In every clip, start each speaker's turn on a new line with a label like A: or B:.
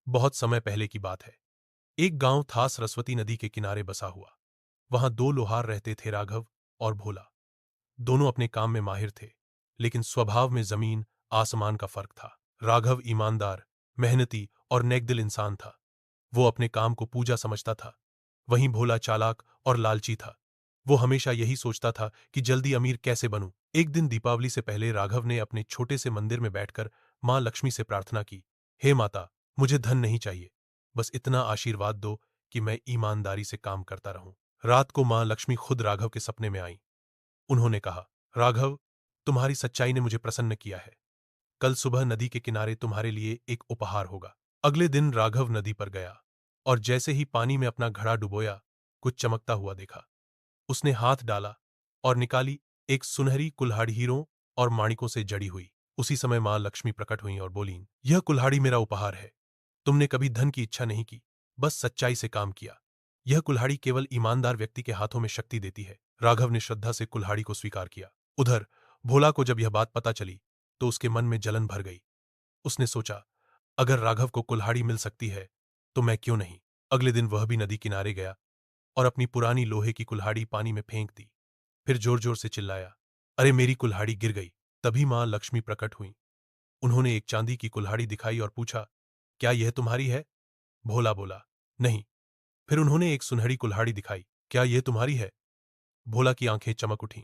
A: बहुत समय पहले की बात है। एक गांव था सरस्वती नदी के किनारे बसा हुआ। वहां दो लोहार रहते थे, राघव और भोला। दोनों अपने काम में माहिर थे, लेकिन स्वभाव में जमीन आसमान का फर्क था। राघव ईमानदार, मेहनती और नेकदिल इंसान था। वो अपने काम को पूजा समझता था। वहीं भोला चालाक और लालची था। वो हमेशा यही सोचता था कि जल्दी अमीर कैसे बनूं। एक दिन दीपावली से पहले राघव ने अपने छोटे से मंदिर में बैठकर मां लक्ष्मी से प्रार्थना की, हे माता, मुझे धन नहीं चाहिए, बस इतना आशीर्वाद दो कि मैं ईमानदारी से काम करता रहूं। रात को मां लक्ष्मी खुद राघव के सपने में आईं। उन्होंने कहा, राघव, तुम्हारी सच्चाई ने मुझे प्रसन्न किया है। कल सुबह नदी के किनारे तुम्हारे लिए एक उपहार होगा। अगले दिन राघव नदी पर गया और जैसे ही पानी में अपना घड़ा डुबोया, कुछ चमकता हुआ देखा। उसने हाथ डाला और निकाली एक सुनहरी कुल्हाड़ी, हीरों और माणिकों से जड़ी हुई। उसी समय मां लक्ष्मी प्रकट हुई और बोलीं, यह कुल्हाड़ी मेरा उपहार है। तुमने कभी धन की इच्छा नहीं की, बस सच्चाई से काम किया। यह कुल्हाड़ी केवल ईमानदार व्यक्ति के हाथों में शक्ति देती है। राघव ने श्रद्धा से कुल्हाड़ी को स्वीकार किया। उधर भोला को जब यह बात पता चली तो उसके मन में जलन भर गई। उसने सोचा, अगर राघव को कुल्हाड़ी मिल सकती है तो मैं क्यों नहीं। अगले दिन वह भी नदी किनारे गया और अपनी पुरानी लोहे की कुल्हाड़ी पानी में फेंक दी। फिर जोर जोर से चिल्लाया, अरे मेरी कुल्हाड़ी गिर गई। तभी मां लक्ष्मी प्रकट हुई। उन्होंने एक चांदी की कुल्हाड़ी दिखाई और पूछा, क्या यह तुम्हारी है? भोला बोला, नहीं। फिर उन्होंने एक सुनहरी कुल्हाड़ी दिखाई, क्या यह तुम्हारी है? भोला की आंखें चमक उठीं।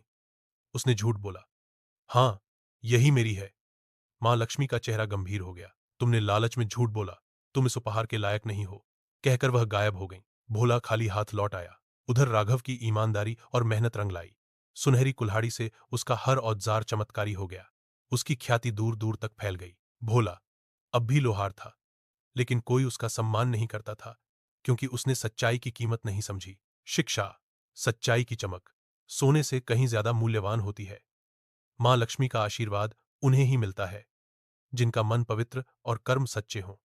A: उसने झूठ बोला, हां, यही मेरी है। मां लक्ष्मी का चेहरा गंभीर हो गया। तुमने लालच में झूठ बोला, तुम इस उपहार के लायक नहीं हो, कहकर वह गायब हो गई। भोला खाली हाथ लौट आया। उधर राघव की ईमानदारी और मेहनत रंग लाई। सुनहरी कुल्हाड़ी से उसका हर औजार चमत्कारी हो गया। उसकी ख्याति दूर दूर तक फैल गई। भोला अब भी लोहार था, लेकिन कोई उसका सम्मान नहीं करता था, क्योंकि उसने सच्चाई की कीमत नहीं समझी। शिक्षा, सच्चाई की चमक सोने से कहीं ज्यादा मूल्यवान होती है। मां लक्ष्मी का आशीर्वाद उन्हें ही मिलता है जिनका मन पवित्र और कर्म सच्चे हों।